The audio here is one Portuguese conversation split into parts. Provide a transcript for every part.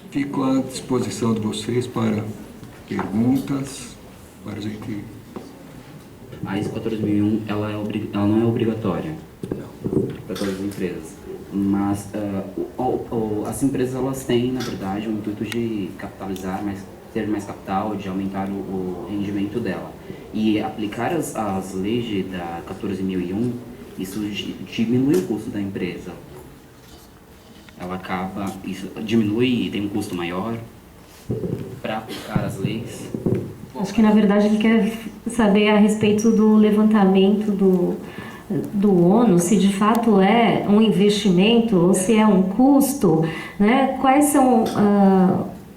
Fico à disposição de vocês para perguntas, para a gente... A ISO 14001, ela não é obrigatória para todas as empresas, mas as empresas elas têm, na verdade, o intuito de capitalizar, ter mais capital, de aumentar o rendimento dela. E aplicar as leis da 14001, isso diminui o custo da empresa. Isso diminui e tem um custo maior para aplicar as leis. Acho que, na verdade, ele quer saber a respeito do levantamento do ônus, se de fato é um investimento ou se é um custo, né? Quais são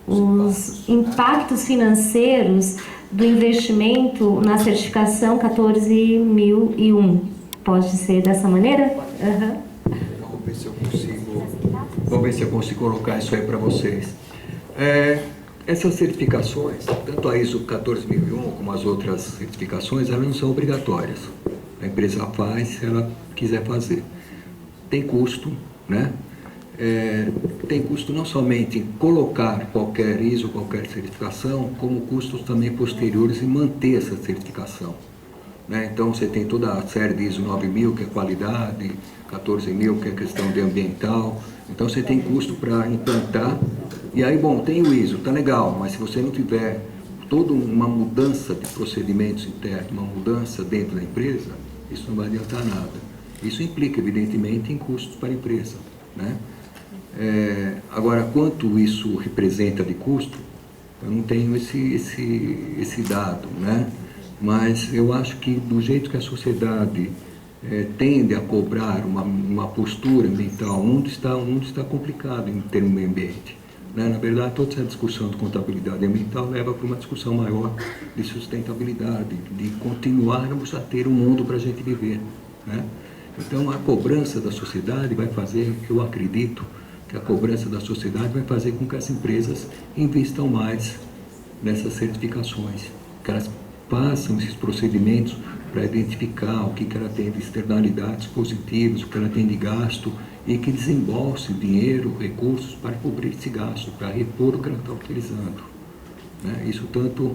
os impactos financeiros do investimento na certificação 14001? Pode ser dessa maneira? Vamos ver se eu consigo colocar isso aí para vocês. Essas certificações, tanto a ISO 14001 como as outras certificações, elas não são obrigatórias. A empresa faz se ela quiser fazer. Tem custo, né? Tem custo não somente em colocar qualquer ISO, qualquer certificação, como custos também posteriores em manter essa certificação, né? Então você tem toda a série de ISO 9000, que é qualidade, 14000, que é questão de ambiental. Então você tem custo para implantar. E aí, bom, tem o ISO, tá legal, mas se você não tiver toda uma mudança de procedimentos internos, uma mudança dentro da empresa, isso não vai adiantar nada. Isso implica, evidentemente, em custos para a empresa, né? Agora, quanto isso representa de custo, eu não tenho esse dado, né? Mas eu acho que do jeito que a sociedade tende a cobrar uma postura ambiental, o mundo está complicado em termos de meio ambiente, né? Na verdade, toda essa discussão de contabilidade ambiental leva para uma discussão maior de sustentabilidade, de continuarmos a ter um mundo para a gente viver, né? Então, a cobrança da sociedade vai fazer, eu acredito, que a cobrança da sociedade vai fazer com que as empresas investam mais nessas certificações, que elas façam esses procedimentos para identificar o que ela tem de externalidades positivas, o que ela tem de gasto, e que desembolse dinheiro, recursos para cobrir esse gasto, para repor o que ela está utilizando, né? Isso tanto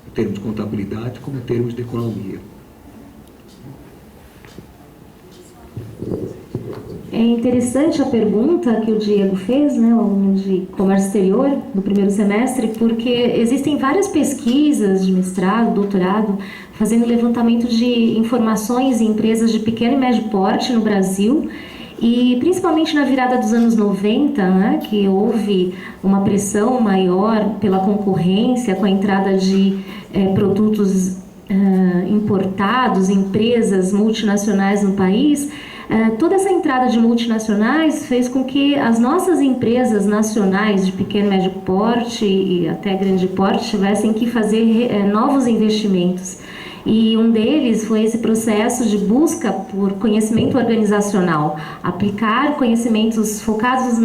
em termos de contabilidade como em termos de economia. É interessante a pergunta que o Diego fez, né, o aluno de comércio exterior do primeiro semestre, porque existem várias pesquisas de mestrado, doutorado, fazendo levantamento de informações em empresas de pequeno e médio porte no Brasil, e principalmente na virada dos anos 90, né, que houve uma pressão maior pela concorrência com a entrada de produtos importados, empresas multinacionais no país. Toda essa entrada de multinacionais fez com que as nossas empresas nacionais de pequeno e médio porte e até grande porte tivessem que fazer novos investimentos. E um deles foi esse processo de busca por conhecimento organizacional, aplicar conhecimentos focados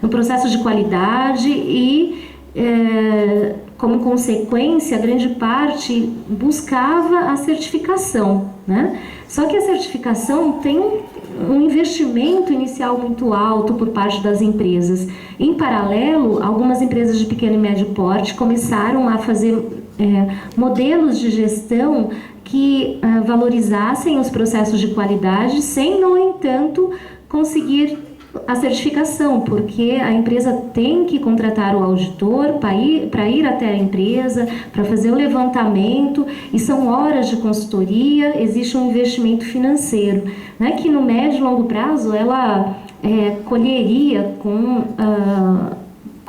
no processo de qualidade e, como consequência, grande parte buscava a certificação, né? Só que a certificação tem um investimento inicial muito alto por parte das empresas. Em paralelo, algumas empresas de pequeno e médio porte começaram a fazer modelos de gestão que valorizassem os processos de qualidade, sem, no entanto, conseguir a certificação, porque a empresa tem que contratar o auditor para ir até a empresa, para fazer o levantamento, e são horas de consultoria, existe um investimento financeiro, né, que no médio e longo prazo ela colheria com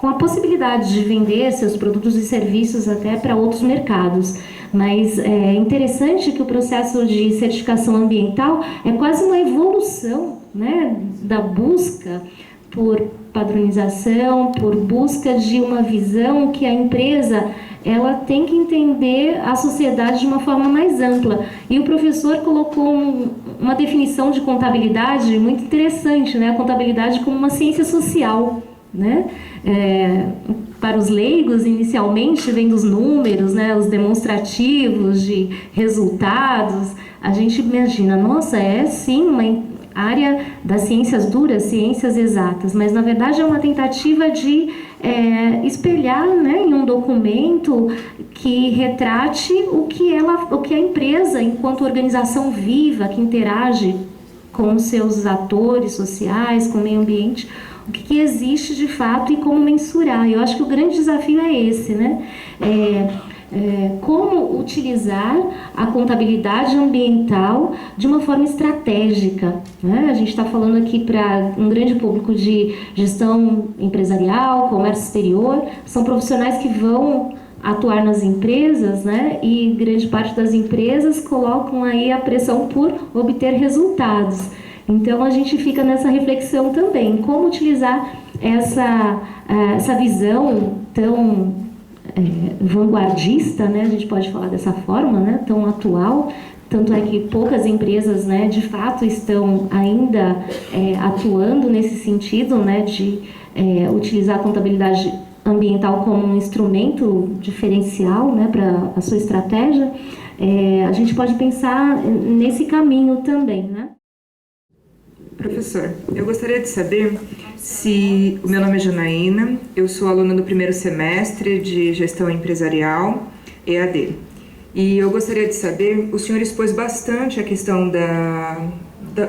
a possibilidade de vender seus produtos e serviços até para outros mercados. Mas é interessante que o processo de certificação ambiental é quase uma evolução, né, da busca por padronização, por busca de uma visão que a empresa ela tem que entender a sociedade de uma forma mais ampla. E o professor colocou uma definição de contabilidade muito interessante, né, a contabilidade como uma ciência social, né? Para os leigos, inicialmente, vem dos números, né, os demonstrativos de resultados, a gente imagina, nossa, sim, área das ciências duras, ciências exatas, mas na verdade é uma tentativa de espelhar, né, em um documento que retrate o que a empresa, enquanto organização viva, que interage com os seus atores sociais, com o meio ambiente, o que existe de fato e como mensurar. Eu acho que o grande desafio é esse, né? Como utilizar a contabilidade ambiental de uma forma estratégica, né? A gente está falando aqui para um grande público de gestão empresarial, comércio exterior, são profissionais que vão atuar nas empresas, né? E grande parte das empresas colocam aí a pressão por obter resultados. Então a gente fica nessa reflexão também, como utilizar essa visão tão vanguardista, né? A gente pode falar dessa forma, né? Tão atual. Tanto é que poucas empresas, né, de fato estão ainda atuando nesse sentido, né, de utilizar a contabilidade ambiental como um instrumento diferencial, né, para a sua estratégia. A gente pode pensar nesse caminho também, né? Professor, eu gostaria de saber se... O meu nome é Janaína, eu sou aluna do primeiro semestre de Gestão Empresarial, EAD. E eu gostaria de saber, o senhor expôs bastante a questão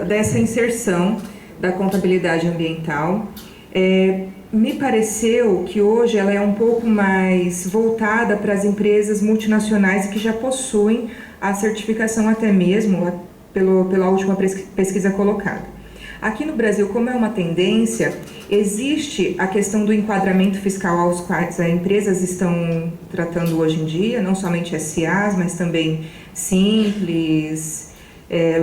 dessa inserção da contabilidade ambiental. Me pareceu que hoje ela é um pouco mais voltada para as empresas multinacionais que já possuem a certificação até mesmo pela última pesquisa colocada. Aqui no Brasil, como é uma tendência, existe a questão do enquadramento fiscal aos quais as empresas estão tratando hoje em dia, não somente SAs, mas também simples,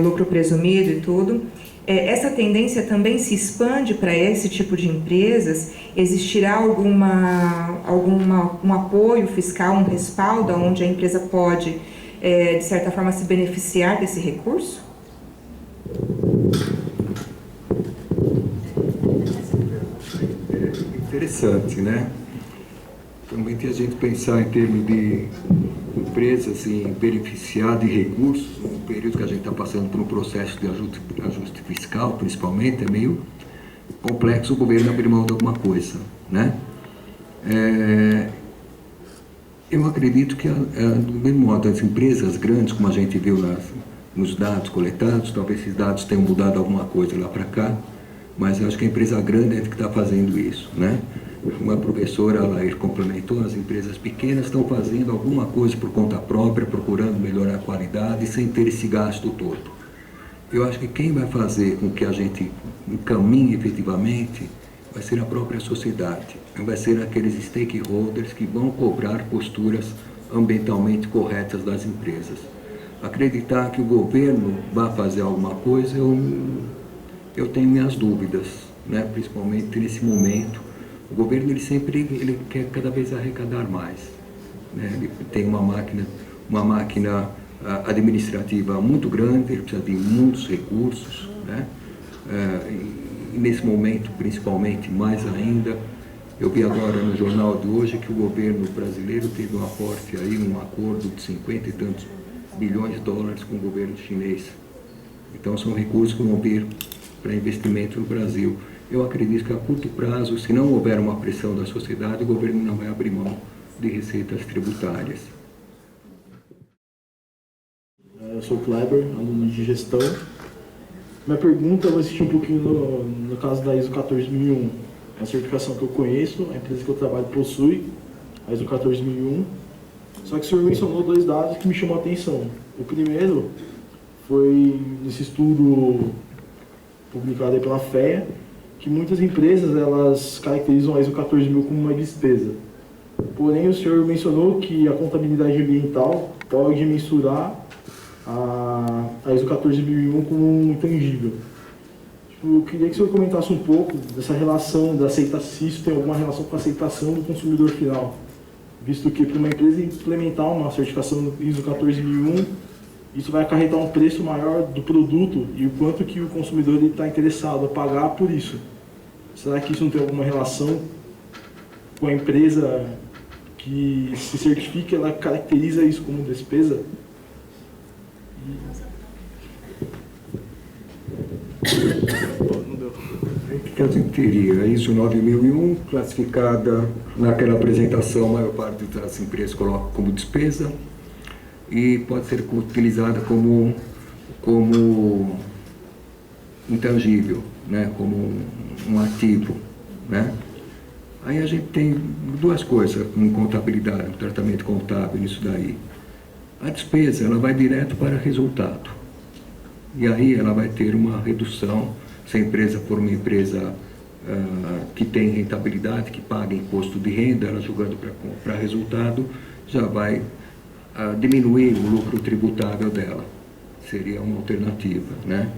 lucro presumido e tudo. Essa tendência também se expande para esse tipo de empresas? Existirá um apoio fiscal, um respaldo, onde a empresa pode, de certa forma, se beneficiar desse recurso? Interessante, né? Também tem a gente pensar em termos de empresas em beneficiar de recursos, no período que a gente está passando por um processo de ajuste fiscal, principalmente, é meio complexo o governo abrir mão de alguma coisa, né? Eu acredito que, do mesmo modo, as empresas grandes, como a gente viu nos dados coletados, talvez esses dados tenham mudado alguma coisa lá para cá, mas eu acho que a empresa grande é que está fazendo isso, né? Uma professora, ela complementou, as empresas pequenas estão fazendo alguma coisa por conta própria, procurando melhorar a qualidade, sem ter esse gasto todo. Eu acho que quem vai fazer com que a gente encaminhe efetivamente vai ser a própria sociedade, vai ser aqueles stakeholders que vão cobrar posturas ambientalmente corretas das empresas. Acreditar que o governo vai fazer alguma coisa, eu tenho minhas dúvidas, né? Principalmente nesse momento. O governo ele quer cada vez arrecadar mais, né? Ele tem uma máquina administrativa muito grande, ele precisa de muitos recursos, né? E nesse momento, principalmente, mais ainda, eu vi agora no jornal de hoje que o governo brasileiro teve um aporte aí, um acordo de 50 e tantos bilhões de dólares com o governo chinês. Então são recursos que vão vir para investimento no Brasil. Eu acredito que a curto prazo, se não houver uma pressão da sociedade, o governo não vai abrir mão de receitas tributárias. Eu sou o Kleber, aluno de gestão. Minha pergunta vai assistir um pouquinho no caso da ISO 14001. É a certificação que eu conheço, a empresa que eu trabalho possui, a ISO 14001. Só que o senhor mencionou dois dados que me chamou a atenção. O primeiro foi nesse estudo publicado aí pela FEA, que muitas empresas elas caracterizam a ISO 14000 como uma despesa. Porém, o senhor mencionou que a contabilidade ambiental pode mensurar a ISO 14001 como um intangível. Eu queria que o senhor comentasse um pouco dessa relação, se isso tem alguma relação com a aceitação do consumidor final, visto que para uma empresa implementar uma certificação ISO 14001, isso vai acarretar um preço maior do produto e o quanto que o consumidor está interessado a pagar por isso. Será que isso não tem alguma relação com a empresa que se certifica, ela caracteriza isso como despesa? Não deu. O que a gente teria? A ISO 9001, classificada naquela apresentação, a maior parte das empresas coloca como despesa e pode ser utilizada como intangível, né? Como um ativo, né? Aí a gente tem duas coisas em contabilidade, no tratamento contábil, nisso daí. A despesa, ela vai direto para resultado. E aí ela vai ter uma redução, se a empresa for uma empresa que tem rentabilidade, que paga imposto de renda, ela jogando para resultado, já vai diminuir o lucro tributável dela. Seria uma alternativa, né?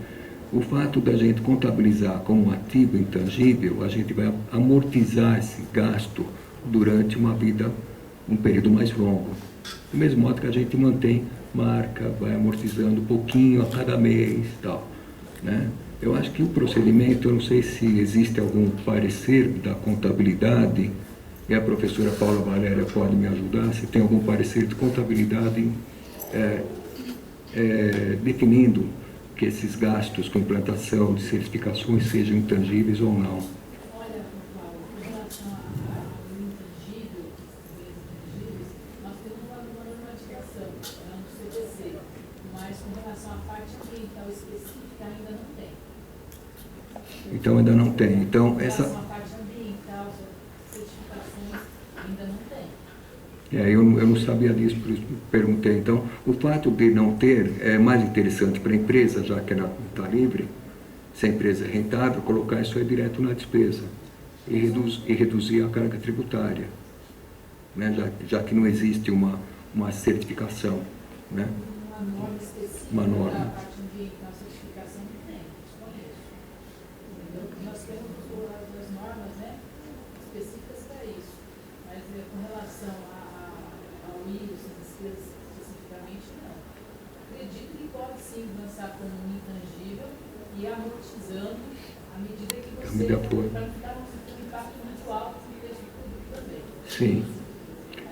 O fato da gente contabilizar como um ativo intangível, a gente vai amortizar esse gasto durante um período mais longo. Do mesmo modo que a gente mantém marca, vai amortizando um pouquinho a cada mês, tal, né? Eu acho que o procedimento, eu não sei se existe algum parecer da contabilidade, e a professora Paula Valéria pode me ajudar, se tem algum parecer de contabilidade definindo que esses gastos com implantação de certificações sejam intangíveis ou não. Olha, Paulo, com relação ao intangível, nós temos uma normatização, no CDC, mas com relação à parte ambiental específica ainda não tem. Então ainda não tem. Então, Com relação à parte ambiental, certificações, ainda não tem. eu não sabia disso, por isso perguntei. Então, o fato de não ter é mais interessante para a empresa, já que ela está livre, se a empresa é rentável, colocar isso aí direto na despesa e reduzir a carga tributária, né? Já que não existe uma certificação, né? Uma norma específica Uma norma. da parte ambiental, certificação não tem, desconheço. Entendeu? Nós temos as normas, né, específicas para isso, mas com relação ao ISO, essas despesas especificamente, não. Acredito que pode sim lançar como um intangível e amortizando à medida que você, para não ficar um impacto muito alto no preço público também. Sim.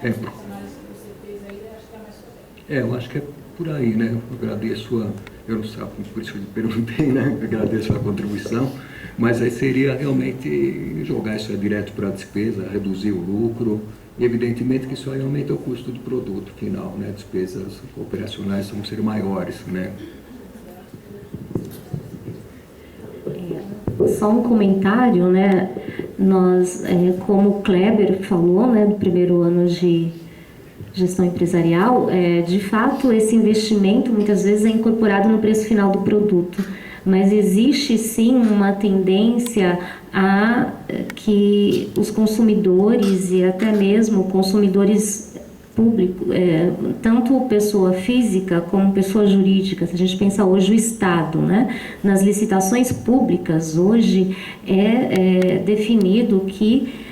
Essa análise que você fez aí, acho que é mais correta. Eu acho que é por aí, né? Eu agradeço eu não sei, por isso que eu perguntei, né? Eu agradeço a contribuição, mas aí seria realmente jogar isso aí direto para a despesa, reduzir o lucro, e evidentemente que isso aí aumenta o custo do produto final, né? Despesas operacionais vão ser maiores, né? Só um comentário, né? Nós, como o Kleber falou, né, do primeiro ano de gestão empresarial, de fato esse investimento muitas vezes é incorporado no preço final do produto, mas existe sim uma tendência a que os consumidores e até mesmo consumidores públicos, tanto pessoa física como pessoa jurídica, se a gente pensa hoje o Estado, né, nas licitações públicas hoje é definido que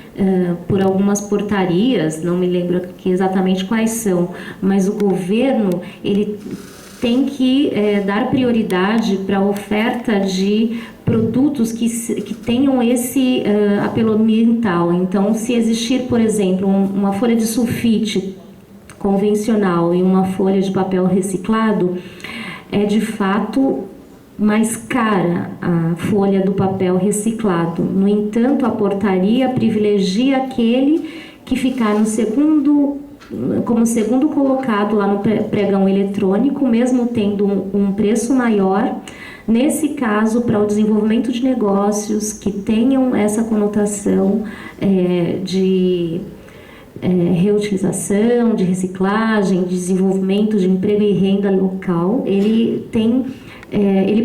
por algumas portarias, não me lembro aqui exatamente quais são, mas o governo ele tem que dar prioridade para a oferta de produtos que tenham esse apelo ambiental. Então, se existir, por exemplo, uma folha de sulfite convencional e uma folha de papel reciclado, é de fato mais cara a folha do papel reciclado. No entanto, a portaria privilegia aquele que ficar como segundo colocado lá no pregão eletrônico, mesmo tendo um preço maior. Nesse caso, para o desenvolvimento de negócios que tenham essa conotação de reutilização, de reciclagem, de desenvolvimento de emprego e renda local, ele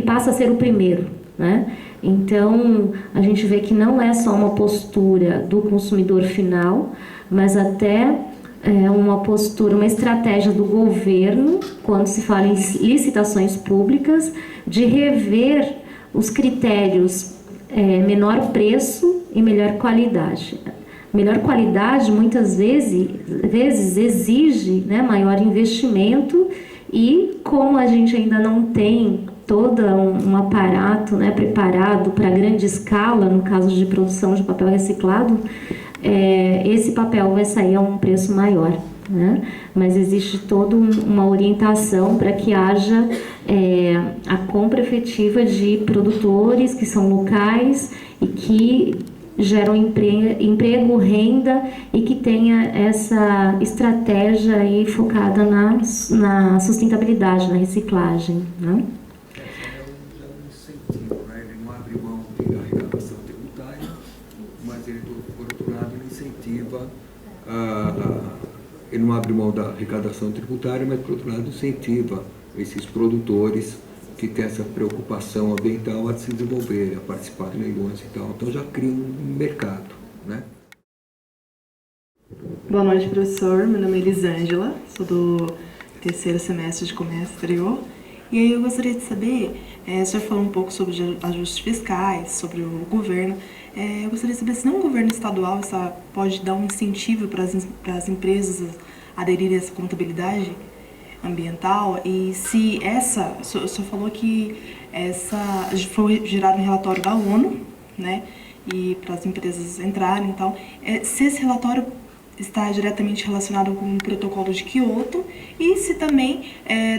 passa a ser o primeiro, né? Então, a gente vê que não é só uma postura do consumidor final, mas até uma postura, uma estratégia do governo, quando se fala em licitações públicas, de rever os critérios menor preço e melhor qualidade. Melhor qualidade, muitas vezes exige, né, maior investimento, e como a gente ainda não tem todo um aparato, né, preparado para grande escala, no caso de produção de papel reciclado, esse papel vai sair a um preço maior. né? Mas existe toda uma orientação para que haja a compra efetiva de produtores que são locais e que geram emprego, renda e que tenha essa estratégia aí focada na sustentabilidade, na reciclagem, né? Já um incentivo, né? Ele não abre mão de arrecadação tributária, mas ele, por outro lado, ele incentiva ele não abre mão da arrecadação tributária, mas, por outro lado, incentiva esses produtores que têm essa preocupação ambiental a se desenvolver, a participar de leilões e tal. Então, já cria um mercado, né? Boa noite, professor. Meu nome é Elisângela, sou do terceiro semestre de Comércio Exterior. E aí eu gostaria de saber, o senhor falou um pouco sobre ajustes fiscais, sobre o governo. Eu gostaria de saber se não o governo estadual pode dar um incentivo para as empresas aderirem a essa contabilidade ambiental e se o senhor falou que foi gerado um relatório da ONU, né, e para as empresas entrarem e tal, se esse relatório está diretamente relacionado com o protocolo de Kyoto e se também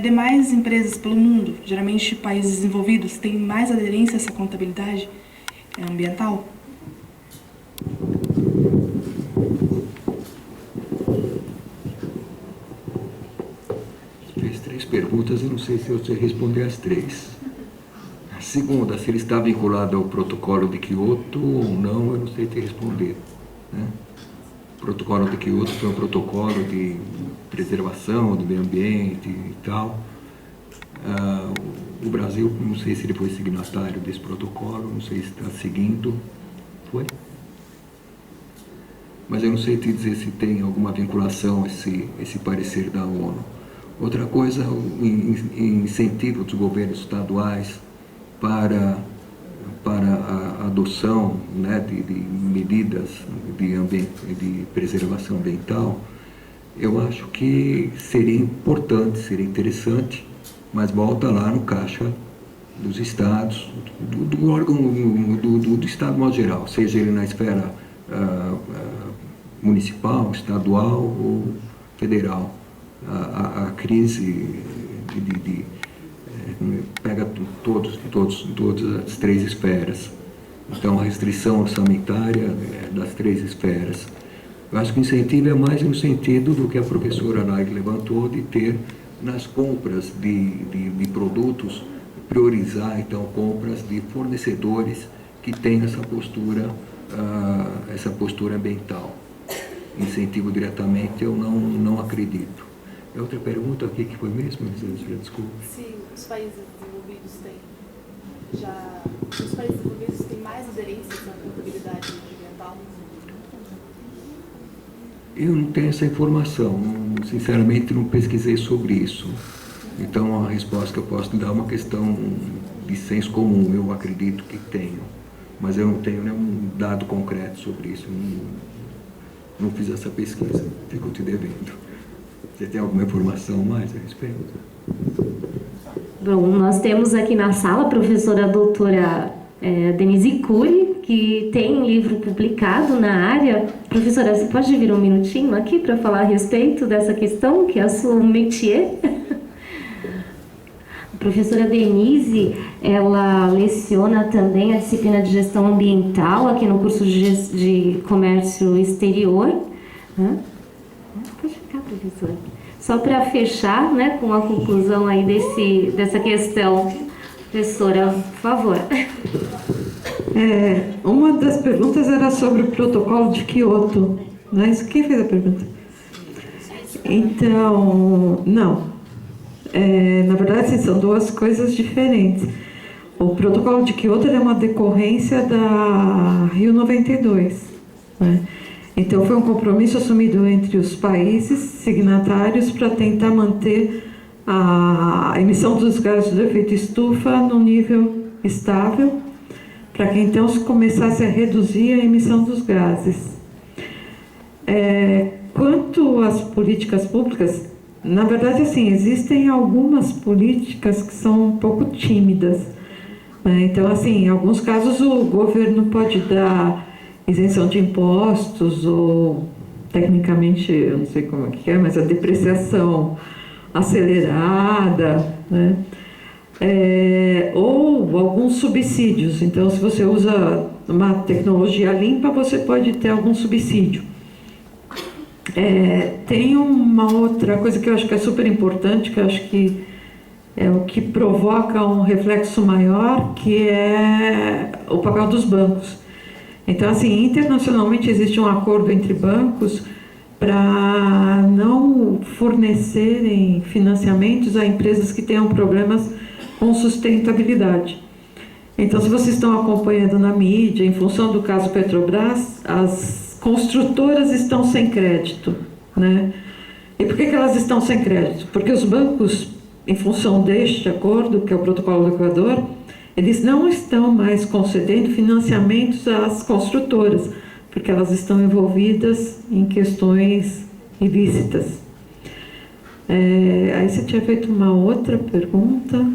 demais empresas pelo mundo, geralmente países desenvolvidos, têm mais aderência a essa contabilidade ambiental? Fez 3 perguntas, eu não sei se eu sei responder as 3. A segunda, se ele está vinculado ao protocolo de Kyoto ou não, eu não sei te responder, né? O protocolo de Kyoto foi um protocolo de preservação do meio ambiente e tal. O Brasil, não sei se ele foi signatário desse protocolo, não sei se está seguindo. Foi? Mas eu não sei te dizer se tem alguma vinculação esse parecer da ONU. Outra coisa, o incentivo dos governos estaduais para a adoção, né, de medidas de preservação ambiental, eu acho que seria importante, seria interessante, mas volta lá no caixa dos estados, do órgão, do estado de modo geral, seja ele na esfera municipal, estadual ou federal. A crise pega todas as 3 esferas. Então, a restrição orçamentária das 3 esferas. Eu acho que o incentivo é mais no sentido do que a professora Naig levantou, de ter nas compras de produtos, priorizar, então, compras de fornecedores que tenham essa postura ambiental. Incentivo diretamente, eu não acredito. É outra pergunta aqui que foi mesmo, desculpa. Se os países desenvolvidos têm mais aderência à contabilidade ambiental? Eu não tenho essa informação, sinceramente não pesquisei sobre isso. Então a resposta que eu posso dar é uma questão de senso comum, eu acredito que tenho. Mas eu não tenho nenhum dado concreto sobre isso, não fiz essa pesquisa, fico te devendo. Você tem alguma informação mais a respeito? Bom, nós temos aqui na sala a professora doutora Denise Cury, que tem um livro publicado na área. Professora, você pode vir um minutinho aqui para falar a respeito dessa questão, que é a sua métier? A professora Denise, ela leciona também a disciplina de gestão ambiental aqui no curso de comércio exterior. Pode ficar, professora. Só para fechar, né, com a conclusão aí dessa questão. Professora, por favor. Uma das perguntas era sobre o protocolo de Kyoto. Não é isso? Quem fez a pergunta? Então, não. Na verdade, são 2 coisas diferentes. O protocolo de Kyoto é uma decorrência da Rio 92, né? Então, foi um compromisso assumido entre os países signatários para tentar manter a emissão dos gases de efeito estufa no nível estável, para que então se começasse a reduzir a emissão dos gases. Quanto às políticas públicas, na verdade, assim, existem algumas políticas que são um pouco tímidas, né? Então, assim, em alguns casos o governo pode dar isenção de impostos ou tecnicamente, eu não sei como é que é, mas a depreciação acelerada, né? Ou alguns subsídios. Então, se você usa uma tecnologia limpa, você pode ter algum subsídio. Tem uma outra coisa que eu acho que é super importante, que eu acho que é o que provoca um reflexo maior, que é o papel dos bancos. Então, assim, internacionalmente existe um acordo entre bancos para não fornecerem financiamentos a empresas que tenham problemas com sustentabilidade. Então, se vocês estão acompanhando na mídia, em função do caso Petrobras, as construtoras estão sem crédito, né? E por que elas estão sem crédito? Porque os bancos, em função deste acordo, que é o Protocolo do Equador, eles não estão mais concedendo financiamentos às construtoras, porque elas estão envolvidas em questões ilícitas. Aí você tinha feito uma outra pergunta.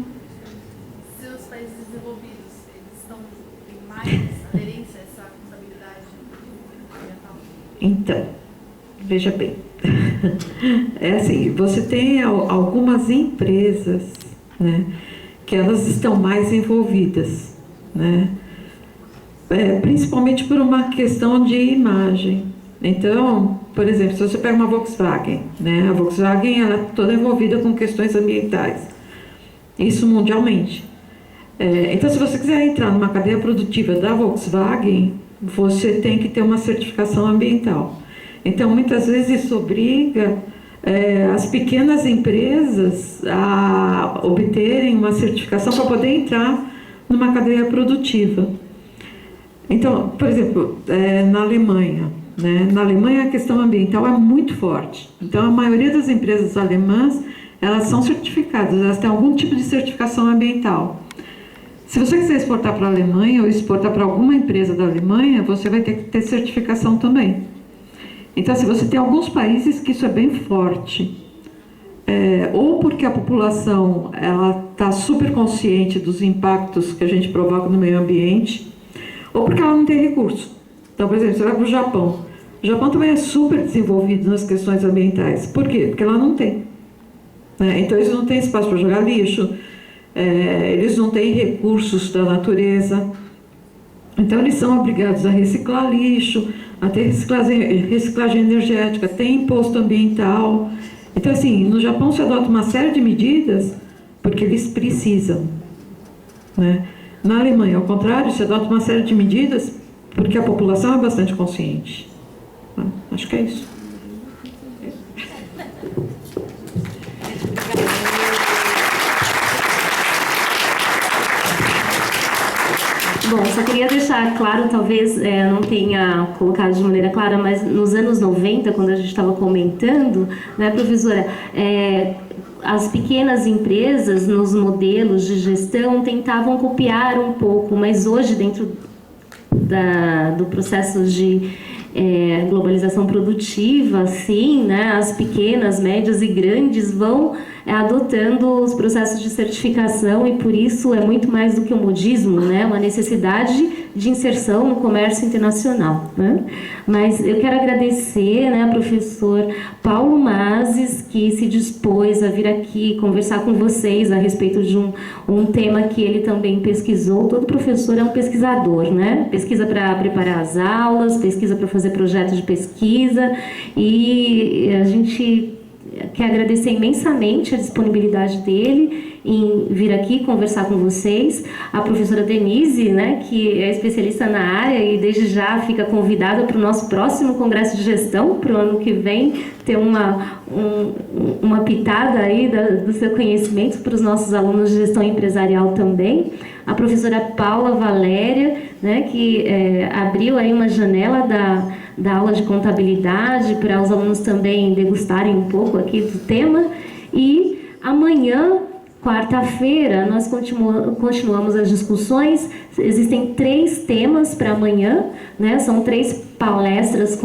Se os países desenvolvidos, têm mais aderência a essa contabilidade ambiental? Então, veja bem. Assim, você tem algumas empresas, né, que elas estão mais envolvidas, né? Principalmente por uma questão de imagem. Então, por exemplo, se você pega uma Volkswagen, né, a Volkswagen ela é toda envolvida com questões ambientais, isso mundialmente. Então, se você quiser entrar numa cadeia produtiva da Volkswagen, você tem que ter uma certificação ambiental. Então, muitas vezes isso obriga as pequenas empresas a obterem uma certificação para poder entrar numa cadeia produtiva. Então, por exemplo, na Alemanha, né? Na Alemanha a questão ambiental é muito forte. Então, a maioria das empresas alemãs, elas são certificadas, elas têm algum tipo de certificação ambiental. Se você quiser exportar para a Alemanha ou exportar para alguma empresa da Alemanha, você vai ter que ter certificação também. Então, se você tem alguns países que isso é bem forte, ou porque a população ela está super consciente dos impactos que a gente provoca no meio ambiente, ou porque ela não tem recurso. Então, por exemplo, você vai para o Japão. O Japão também é super desenvolvido nas questões ambientais. Por quê? Porque lá não tem. Então, eles não têm espaço para jogar lixo, eles não têm recursos da natureza. Então, eles são obrigados a reciclar lixo, a ter reciclagem energética, tem imposto ambiental. Então, assim, no Japão se adota uma série de medidas porque eles precisam, né? Na Alemanha, ao contrário, se adota uma série de medidas porque a população é bastante consciente. Acho que é isso. Bom, só queria deixar claro, talvez não tenha colocado de maneira clara, mas nos anos 90, quando a gente estava comentando, né, professora, as pequenas empresas nos modelos de gestão tentavam copiar um pouco, mas hoje dentro do processo de globalização produtiva, sim, né, as pequenas, médias e grandes vão adotando os processos de certificação e por isso é muito mais do que um modismo, né, uma necessidade de inserção no comércio internacional, né? Mas eu quero agradecer, né, ao professor Paulo Mazes, que se dispôs a vir aqui conversar com vocês a respeito de um tema que ele também pesquisou. Todo professor é um pesquisador, né? Pesquisa para preparar as aulas, pesquisa para fazer projetos de pesquisa e a gente quer agradecer imensamente a disponibilidade dele em vir aqui conversar com vocês. A professora Denise, né, que é especialista na área e desde já fica convidada para o nosso próximo congresso de gestão, para o ano que vem, ter uma pitada aí do seu conhecimento para os nossos alunos de gestão empresarial também. A professora Paula Valéria, né, que abriu aí uma janela da aula de contabilidade para os alunos também degustarem um pouco aqui do tema. E amanhã, quarta-feira, nós continuamos as discussões. Existem 3 temas para amanhã, né? São 3 palestras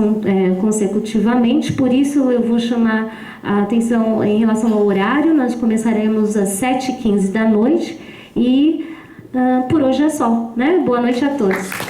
consecutivamente, por isso eu vou chamar a atenção em relação ao horário. Nós começaremos às 7h15 da noite e por hoje é só, né? Boa noite a todos.